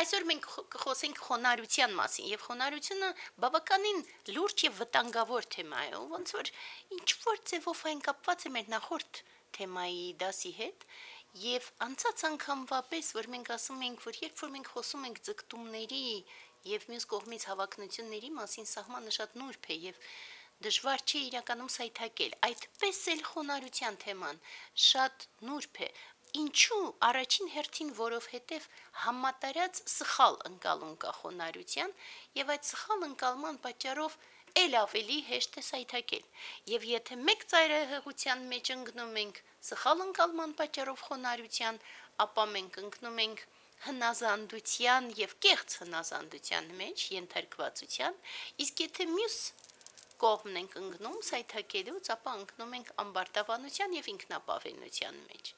Այսօր մենք կխոսենք խոնարհության մասին, եւ խոնարհությունը բավականին լուրջ եւ վտանգավոր թեմա է, ոնց որ ինչ որ ձևով այն կապված է մեր նախորդ թեմայի դասի հետ, եւ անցած անգամվա պես, որ մենք ասում ենք, որ երբ որ մենք խոսում ենք ձգտումների եւ մյուս կողմից հավակնությունների մասին, սահմանը շատ նուրբ է եւ դժվար չէ իրականում սայթակել։ Այդպես էլ խոնարհության թեման շատ նուրբ է։ Ինչու առաջին հերթին, որովհետև համատարած սխալ ընկալում կա խոնարհության, եւ այդ սխալ ընկալման պատճառով ել ավելի հեշտ է սայթակել։ Եվ եթե մեկ ծայրահեղության մեջ ընկնում ենք սխալ ընկալման պատճառով խոնարհության, ապա մենք ընկնում ենք հնազանդության եւ կեղծ հնազանդության մեջ, ենթարկվածության, իսկ եթե մյուս կողմն ենք ընկնում սայթակելուց, ապա ընկնում ենք ամբարտավանության եւ ինքնապավենության մեջ։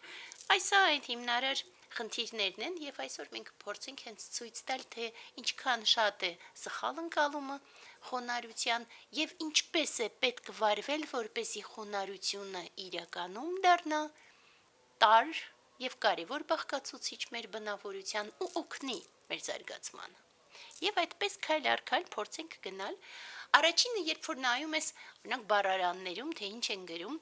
Այս այդ հիմնարար խնդիրներն են եւ այսօր մենք փորձենք հենց ցույց տալ, թե ինչքան շատ է սխալ ընկալումը խոնարհության եւ ինչպես է պետք վարվել, որպեսզի խոնարհությունը իրականում դառնա տար եւ կարեւոր բաղկացուցիչ մեր բնավորության ու օգնի մեր զարգացմանը։ Եվ այդպես քայլ առ քայլ փորձենք գնալ։ Առաջինը, երբ որ նայում ես, օրինակ բառարաններում, թե ինչ են գրում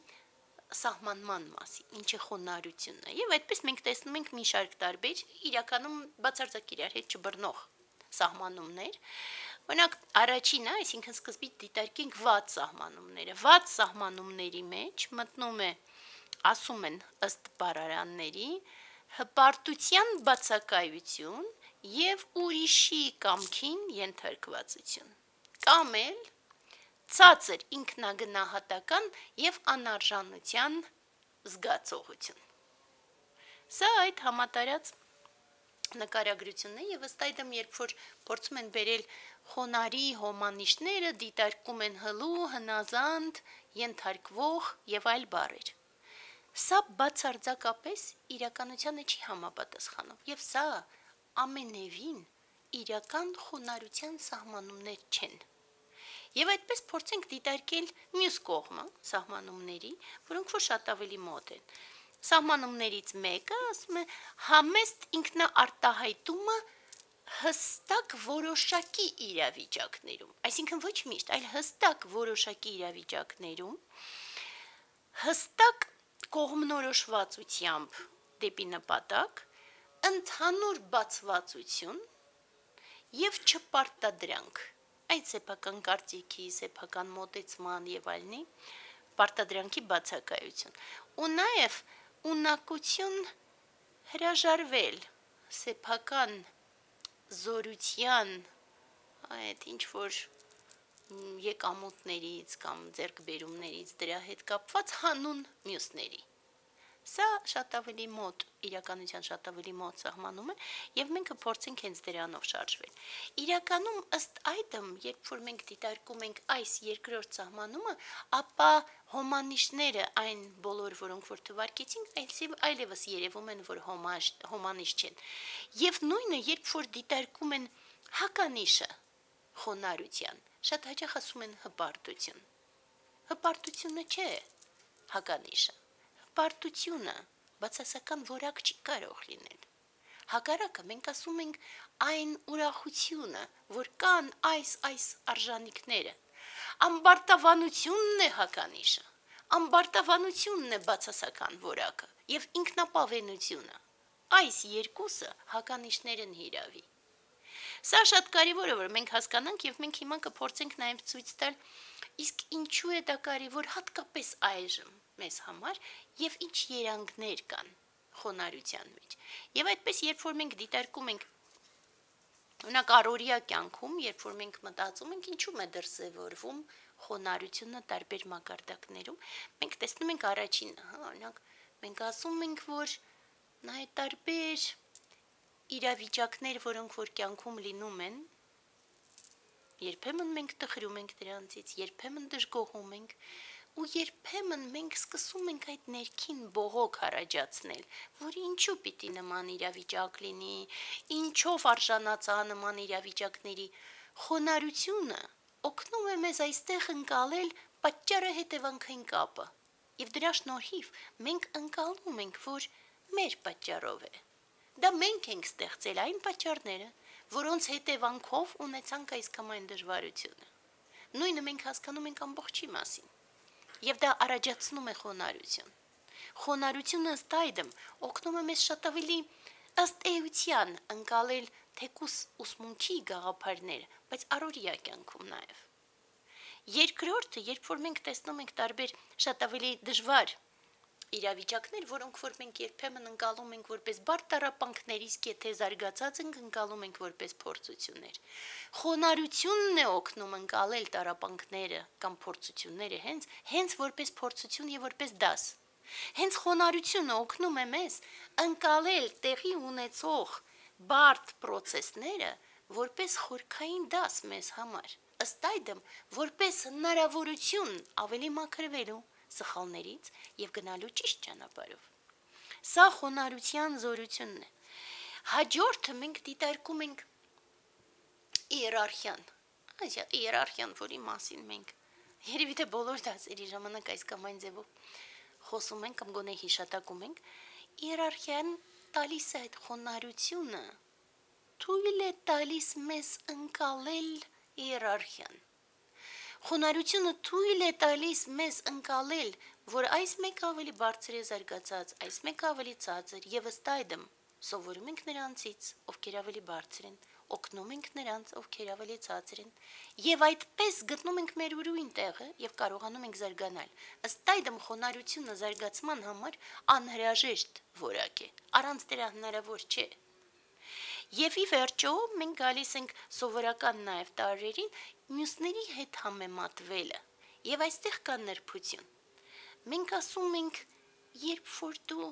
սահմանման մասին, ինչ է խոնարհությունը։ Եվ այդպես մենք տեսնում ենք մի շարք տարբեր, իրականում բացարձակ իրար հետ չբռնող սահմանումներ։ Օրինակ առաջինը, այսինքն սկզբից դիտարկենք վատ սահմանումները։ Վատ սահմանումների մեջ մտնում է, ասում են ըստ բառարանների, հպարտության բացակայություն եւ ուրիշի կամքին ենթարկվածություն, կամ էլ ցածր ինքնագնահատական եւ անարժանության զգացողություն։ Սա այդ համատարած նկարագրությունն է եւ ըստ այդմ, երբ որ փորձում են բերել խոնարհի հոմանիշները, դիտարկում են հլու, հնազանդ, ենթարկվող եւ այլ բառեր։ Սա բացարձակապես իրականությանը չի համապատասխանում եւ սա ամենևին իրական խոնարհության սահմանումներ չեն։ Եվ այդպես փորձենք դիտարկել մյուս կողմը սահմանումների, որոնք որ շատ ավելի մոտ են։ Սահմանումներից մեկը ասում է համեստ ինքնաարտահայտումը հստակ որոշակի իրավիճակներում, այսինքն ոչ միշտ, այլ հստակ որոշակի իրավիճակներում, հստակ կողմնորոշվածությամբ դեպի նպատակ, ընդհանուր բացվածություն եւ չպարտադրանք, այդ սեփական կարծիքի, սեփական մոտեցման եւ այլնի պարտադրանքի բացակայություն, ու նաեւ ունակություն հրաժարվել սեփական զորության այդ ինչ որ եկամուտներից կամ ձեռքբերումներից դրա հետ կապված հանուն մյուսների։ Սա շատ ավելի մոտ, իրականության շատ ավելի մոտ սահմանում է, եւ մենք կփորձենք հենց դրանով շարժվել։ Իրականում ըստ այդմ, երբ որ մենք դիտարկում ենք այս երկրորդ սահմանումը, ապա հոմանիշները այն բոլոր, որոնք որ թվարկեցինք, այլևս երևում են, որ հոմանիշ չեն։ Եվ նույնը, երբ որ դիտարկում են հականիշը խոնարհության, շատ հաճախ ասում են հպարտություն։ Հպարտությունը չէ հականիշը։ Հպարտությունը բացասական որակ չի կարող լինել։ Հակառակը մենք ասում ենք այն ուրախությունը, որ կան այս արժանինքները։ Ամբարտավանությունն է հականիշը։ Ամբարտավանությունն է բացասական որակը եւ ինքնապավենությունը։ Այս երկուսը հականիշներ են հիրավի։ Սա շատ կարևոր է, որ մենք հասկանանք եւ մենք հիմա կփորձենք նաեւ ցույց տալ, իսկ ինչու է դա կարևոր հատկապես այժմ մեզ համար եւ ինչ երանգներ կան խոնարհության մեջ։ Եվ այդպես, երբ որ մենք դիտարկում ենք օրինակ առօրյա կյանքում, երբ որ մենք մտածում ենք ինչու է դրսևորվում խոնարհությունը տարբեր մակարդակներում, մենք տեսնում ենք առաջինը, օրինակ մենք ասում ենք, որ նայ տարբեր իրավիճակներ, որոնք որ կյանքում լինում են, երբեմն մենք տխրում ենք դրանցից, երբեմն դժգոհում ենք, ու երբեմն մենք սկսում ենք այդ ներքին բողոք առաջացնել, որ ինչու պիտի նման իրավիճակ լինի, ինչով արժանացա նման իրավիճակների, խոնարհությունը օգնում է մեզ այստեղ ընկալել պատճառը հետևանքային կապը, եւ դրա շնորհիվ մենք ընկալում ենք, որ մեր պատճառով է։ Դա մենք ենք ստեղծել այն պատճառները, որոնց հետևանքով ունեցանք այս կամ այն դժվարությունը։ Նույնը մենք հասկանում ենք ամբողջի մասին, եւ դա առաջացնում է խոնարհություն։ Խոնարհությունը ըստ այդմ օգնում է մեզ շատ ավելի ըստ էության ընկալել թեկուս ուսմունքի գաղափարները, բայց առօրյա կյանքում նաեւ։ Երկրորդը, երբ որ մենք տեսնում ենք տարբեր շատ ավելի դժվար իրավիճակներ, որոնք որ մենք երբեմն ընկալում ենք որպես բարդ տառապանքներ, իսկ եթե զարգացած ենք, ընկալում ենք որպես փորձություններ։ Խոնարհությունն է օգնում ընկալել տառապանքները կամ փորձությունները հենց որպես փորձություն եւ որպես դաս։ Հենց խոնարհությունը օգնում է մեզ ընկալել տեղի ունեցող բարդ process-ները որպես խորքային դաս մեզ համար։ Ըստ այդմ, որպես հնարավորություն ավելի մաքրվելու սխալներից եւ գնալու ճիշտ ճանապարհով։ Սա խոնարհության զորությունն է։ Հաջորդը մենք դիտարկում ենք իերարխիան։ Այսա իերարխիան, որի մասին մենք երևի թե բոլոր դասերի ժամանակ այս կամ այն ձևով խոսում ենք կամ գոնե հիշատակում ենք, իերարխիան տալիս է այդ խոնարհությունը, թույլ է տալիս մեզ ընկալել իերարխիան։ Խոնարհությունը թույլ է տալիս մեզ ընկալել, որ այս մեկը ավելի բարձր է զարգացած, այս մեկը ավելի ցածր, եւ ըստ այդմ սովորում ենք նրանցից, ովքեր ավելի բարձր են, օգնում ենք նրանց, ովքեր ավելի ցածր են, եւ այդպես գտնում ենք մեր ուրույն տեղը եւ կարողանում ենք զարգանալ։ Ըստ այդմ խոնարհությունը զարգացման համար անհրաժեշտ որակ է, առանց դրա հնարավոր չէ։ Եվ ի վերջո մենք գալիս ենք սովորական նաև տարրերին մյուսների հետ համեմատվելը։ Եվ այստեղ կա նրբություն։ Մենք ասում ենք, երբ որ դու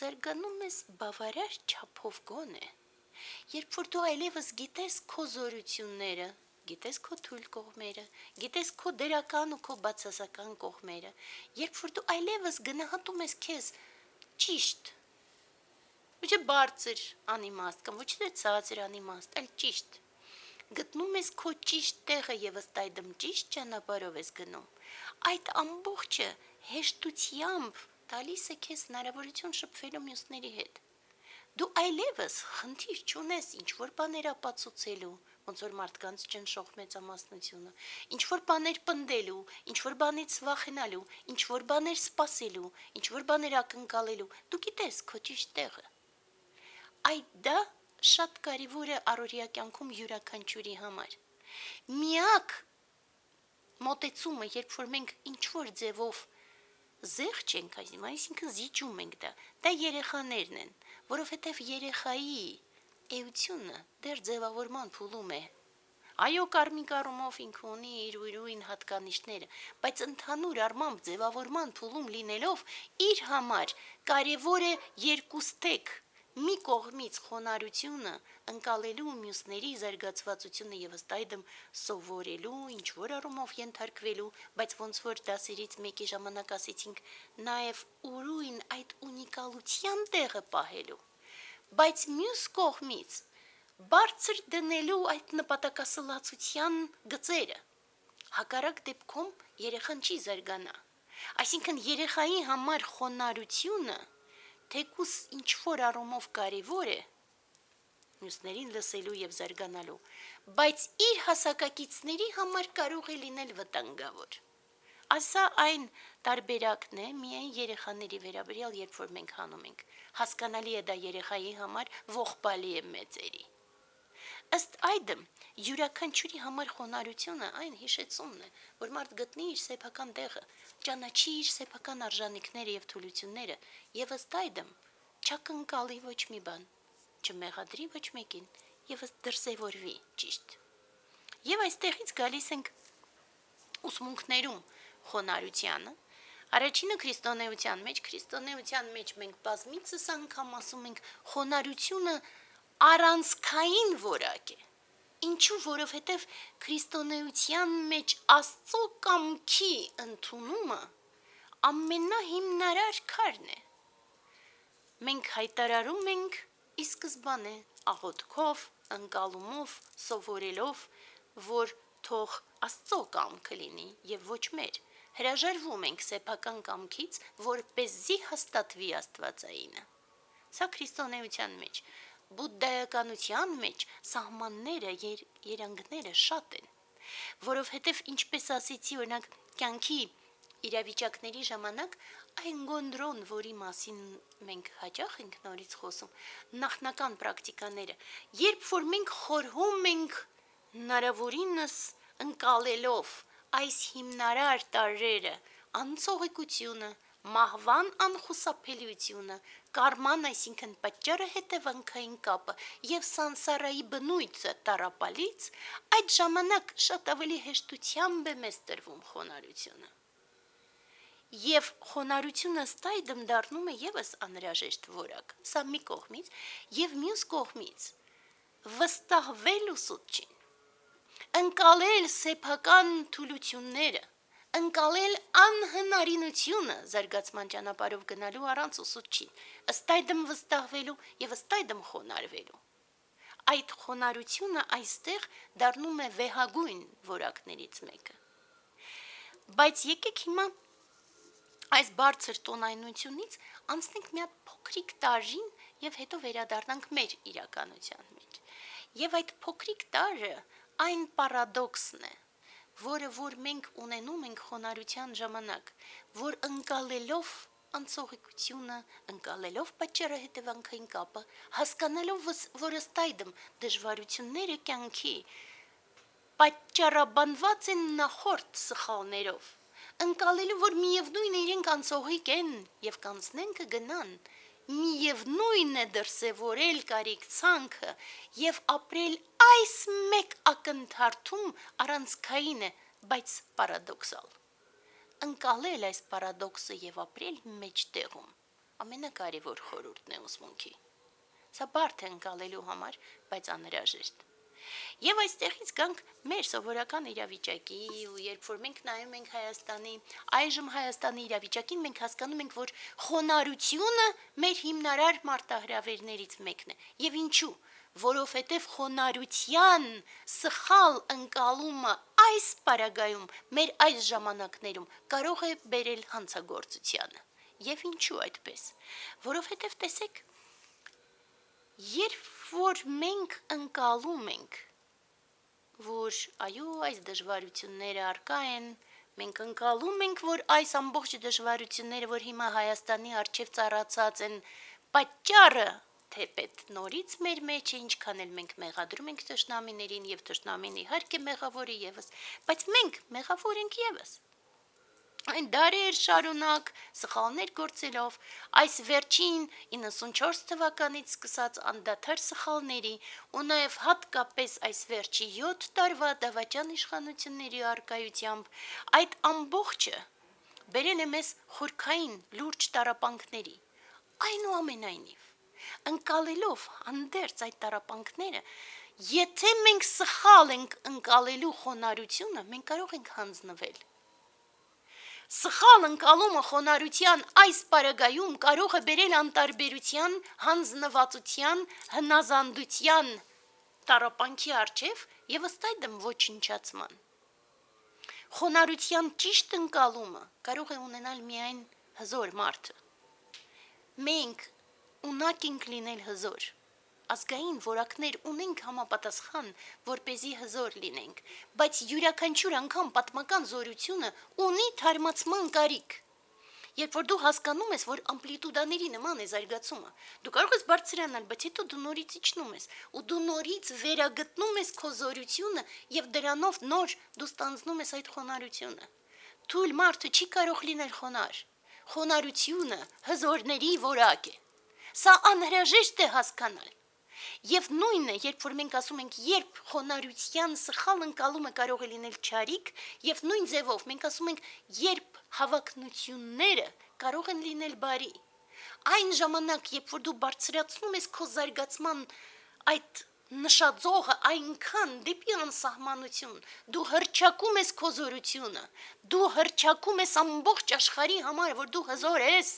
զարգանում ես բավարար չափով գոնե, երբ որ դու այլևս գիտես քո զորությունները, գիտես քո թույլ կողմերը, գիտես քո դրական ու քո բացասական կողմերը, երբ որ դու այլևս գնահատում ես քեզ ճիշտ, ոչ թե բարձր անիմաստ կամ ոչ թե ցածր անիմաստ, այլ ճիշտ, գտնում ես քո ճիշտ տեղը եւ ըստ այդմ ճիշտ ճանապարհով ես գնում, այդ ամբողջը հեշտությամբ տալիս է քեզ հնարավորություն շփվելու մյուսների հետ։ Դու այլևս խնդիր չունես ինչ-որ բաներ ապացուցելու, ոնց որ մարդկանց ճնշող մեծամասնությունը, ինչ-որ բաներ պնդելու, ինչ-որ բանից վախենալու, ինչ-որ բաներ սպասելու, ինչ-որ բաներ ակնկալելու, դու գիտես քո ճիշտ տեղը։ Այդ դա շատ կարևոր է առօրյա կյանքում յուրաքանչյուրի համար։ Միակ մոտեցումը, երբ որ մենք ինչ-որ ձևով զեղչ ենք, այսինքն զիջում ենք դա երեխաներն են, որովհետև երեխայի էությունը դեռ ձևավորման փուլում է։ Այո, կարմիկ առումով ինքը ունի իր ուրույն հատկանիշները, բայց ընդհանուր առմամբ ձևավորման փուլում լինելով իր համար կարևոր է երկուստեք մի կողմից խոնարհությունը ընկալելու մյուսների զարգացվածությունը եւ ըստ այդմ սովորելու, ինչ որ առումով ենթարկվելու, բայց ոնց որ դասերից մեկի ժամանակ ասեցինք, նաեւ ուրույն այդ ունիկալության տեղը պահելու, բայց մյուս կողմից բարձր դնելու այդ նպատակասլացության գծերը, հակառակ դեպքում երեխան չի զարգանա, այսինքն երեխայի համար խոնարհությունը թեկուս ինչ-որ առումով կարևոր է մյուսներին լսելու եւ զարգանալու, բայց իր հասակակիցների համար կարող է լինել վտանգավոր։ Ասա այն տարբերակն է միայն երեխաների վերաբերյալ, երբ որ մենք հանում ենք։ Հասկանալի է դա երեխայի համար, ողբալի է մեծերի։ Ըստ այդմ, յուրաքանչյուրի համար խոնարհությունը այն հիշեցումն է, որ մարդ գտնի իր սեփական տեղը, ճանաչի իր սեփական արժանինքները եւ թուլությունները, եւ ըստ այդմ չակնկալի ոչ մի բան, չմեղադրի ոչ մեկին եւ դրսևորվի ճիշտ։ Եվ այստեղից գալիս ենք ուսմունքներում խոնարհությանը։ Առաջինը քրիստոնեության մեջ մենք բազմիցս անգամ ասում ենք խոնարհությունը առանցքային որակ է։ Ինչու, որովհետև քրիստոնեության մեջ Աստծո կամքի ընդունումը ամենահիմնարար քարն է։ Մենք հայտարարում ենք ի սկզբանե աղոթքով, ընկալումով, սովորելով, որ թող Աստծո կամքը լինի եւ ոչ մեր։ Հրաժարվում ենք սեփական կամքից, որպեսզի հաստատվի Աստվածայինը։ Սա քրիստոնեության մեջ։ բուդդայականության մեջ սահմանները, երանգները շատ են, որովհետև ինչպես ասեցի, օրինակ կյանքի իրավիճակների ժամանակ այն գոնդրոն, որի մասին մենք հաճախ ենք նորից խոսում, նախնական պրակտիկաները, երբ որ մենք խորհում ենք հնարավորինս ընկալելով այս հիմնարար տարրերը, անցողիկությունը, մահվան անխուսափելիությունը, կարման, այսինքն պատճառը հետևանքային կապը եւ սանսարայի բնույթը տառապալից, այդ ժամանակ շատ ավելի հեշտությամբ է մեզ տրվում խոնարհությունը։ Եվ խոնարհությունը ստայդմ դառնում է եւս անհրաժեշտ որակ, սա մի կողմից, եւ մյուս կողմից վստահվելու սուտչին, ընկալել սեփական թուլությունները, ընկալել անհնարինությունը զարգացման ճանապարհով գնալու առանց ուսուցչին, ըստ այդմ վստահվելու եւ ըստ այդմ խոնարհվելու։ Այդ խոնարհությունը այստեղ դառնում է վեհագույն որակներից մեկը։ Բայց եկեք հիմա այս բարձր տոնայնությունից անցնենք մի հատ փոքրիկ տարրին եւ հետո վերադառնանք մեր իրականության մեջ։ Եվ այդ փոքրիկ տարրը այն պարադոքսն է, որ մենք ունենում ենք խոնարհության ժամանակ, որ ընկալելով անցողիկությունը, ընկալելով պատճառը հետևանքային կապը, հասկանալով, որ ըստ այդմ դժվարությունները կյանքի պատճառաբանված են նախորդ սխալներով, ընկալելու, որ միևնույն է իրենք անցողիկ են եւ կանցնեն կգնան, միևնույն է դրսևորել կարիք-ցանքը եւ ապրել այս մեկ ակնթարթում առանցքային է, բայց պարադոքսալ։ Ընկալել այս պարադոքսը եւ ապրել մեջտեղում ամենակարևոր խորհուրդն է ուսմունքի։ Սա բարդ է ընկալելու համար, բայց անհրաժեշտ։ Եվ այստեղից գանք մեր սովորական իրավիճակի, ու երբ որ մենք նայում ենք Հայաստանի, այժմ Հայաստանի իրավիճակին, մենք հասկանում ենք, որ խոնարհությունը մեր հիմնարար մարտահրավերներից մեկն է։ Եվ ինչու՞։ Որովհետև խոնարհության սխալ ընկալումը այս պարագայում, մեր այս ժամանակներում կարող է բերել հանցագործությանը։ Եվ ինչու այդպես։ Որովհետև տեսեք, երբ որ մենք ընկալում ենք, որ այո, այս դժվարությունները առկա են, մենք ընկալում ենք, որ այս ամբողջ դժվարությունները, որ հիմա Հայաստանի առջև ծառացած են, պատճառը թեպետ նորից մեր մեջ է, ինչքան էլ մենք մեղադրում ենք թշնամիներին եւ թշնամին իհարկե մեղավոր է եւս, բայց մենք մեղավոր ենք եւս։ Այն դարեր շարունակ սխալներ գործելով, այս վերջին 94 թվականից սկսած անդադար սխալների ու նաև հատկապես այս վերջի 7 տարվա դավաճան իշխանությունների առկայությամբ այդ ամբողջը բերել է մեզ խորքային լուրջ տառապանքների։ Այնուամենայնիվ, ընկալելով հանդերձ այդ տառապանքները, եթե մենք սխալ ենք ընկալելու խոնարհությունը, մենք կարող ենք հանձնվել։ Սխալ ընկալումը խոնարհության այս պարագայում կարող է բերել անտարբերության, հանձնվածության, հնազանդության, տառապանքի առջև եւ ըստ այդմ ոչնչացման։ Խոնարհության ճիշտ ընկալումը կարող է ունենալ միայն հզոր մարդը։ Մենք ունակ ենք լինել հզոր։ Ազգային որակներ ունենք համապատասխան, որպեսզի հզոր լինենք, բայց յուրաքանչյուր անգամ պատմական զորությունը ունի թարմացման կարիք։ Երբ որ դու հասկանում ես, որ ամպլիտուդաների նման է զարգացումը, դու կարող ես բարձրանալ, բայց հետո դու նորից իջնում ես, ու դու նորից վերագտնում ես քո զորությունը եւ դրանով նոր դու ստանձնում ես այդ խոնարհությունը։ Թույլ մարդը չի կարող լինել խոնարհ։ Խոնարհությունը հզորների որակ է։ Սա անհրաժեշտ է հասկանալ։ Եվ նույնն է, երբ որ մենք ասում ենք, երբ խոնարհության սխալ ընկալումը կարող է լինել չարիք, եւ նույն ձևով մենք ասում ենք, երբ հավակնությունները կարող են լինել բարի։ Այն ժամանակ, երբ որ դու բարձրացնում ես քո զարգացման այդ նշաձողը այնքան դեպի անսահմանություն, դու հռչակում ես քո զորությունը, դու հռչակում ես ամբողջ աշխարհի համար, որ դու հզոր ես,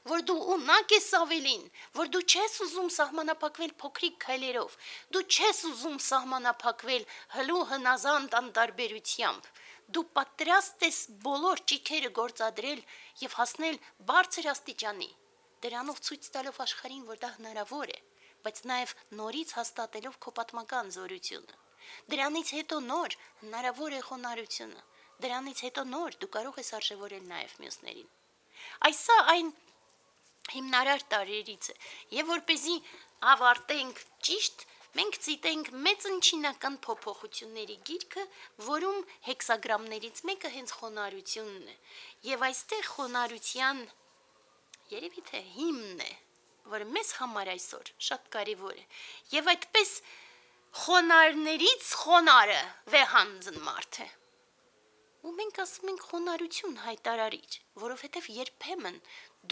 որ դու ունակ ես ավելին, որ դու չես ուզում սահմանափակվել փոքրիկ քայլերով, դու չես ուզում սահմանափակվել հլու հնազանդ անտարբերությամբ, դու պատրաստ ես բոլոր ճիքերը գործադրել եւ հասնել բարձր աստիճանի, դրանով ցույց տալով աշխարհին, որ դա հնարավոր է, բայց նաև նորից հաստատելով քո պատմական զորությունը։ Դրանից հետո նոր հնարավոր է խոնարհությունը։ Դրանից հետո նոր դու կարող ես արժևորել նաև մյուսներին։ Այսա այն հիմնարար տարերից է, եւ որպեսզի ավարտենք ճիշտ, մենք ցիտենք մեծնչինական փոփոխությունների գիրքը, որում հեքսագրամներից մեկը հենց խոնարհությունն է, եւ այստեղ խոնարհության երևի թե հիմնն է, որը մեզ համար այսօր շատ կարեւոր է, եւ այդպես խոնարհներից խոնարը վեհանձն մարդ է։ Ու մենք ասում ենք խոնարհություն հայտարարիչ, որովհետև երբեմն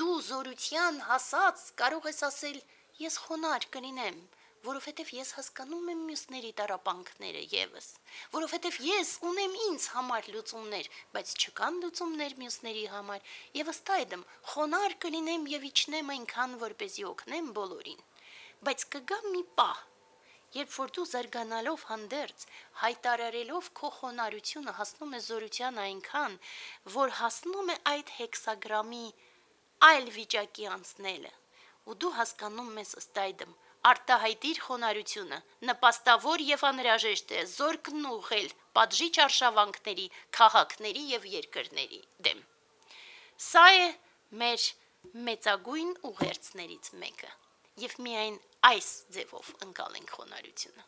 դու զորության հասած կարող ես ասել ես խոնարհ կլինեմ, որովհետև ես հասկանում եմ մյուսների տառապանքները եւս, որովհետև ես ունեմ ինձ համար լուծումներ, բայց չկան լուծումներ մյուսների համար, եւ ըստ այդմ խոնարհ կլինեմ եւ իջնեմ այնքան, որպեսզի օգնեմ բոլորին։ Բայց կգա մի պահ, երբ որ դու զարգանալով հանդերձ, հայտարարելով քո խոնարհությունը հասնում է զորության այնքան, որ հասնում է այդ հեքսագրամի այլ վիճակի անցնելը, ու դու հասկանում ես ըստ այդմ, արտահայտիր խոնարհությունը, նպաստավոր եւ անհրաժեշտ է զորքն ուղղել պատժիչ արշավանքների, քաղաքների եւ երկրների դեմ։ Սա է մեր մեծագույն ուղերձներից մեկը, եւ միայն այս ձևով ընկալենք խոնարհությունը։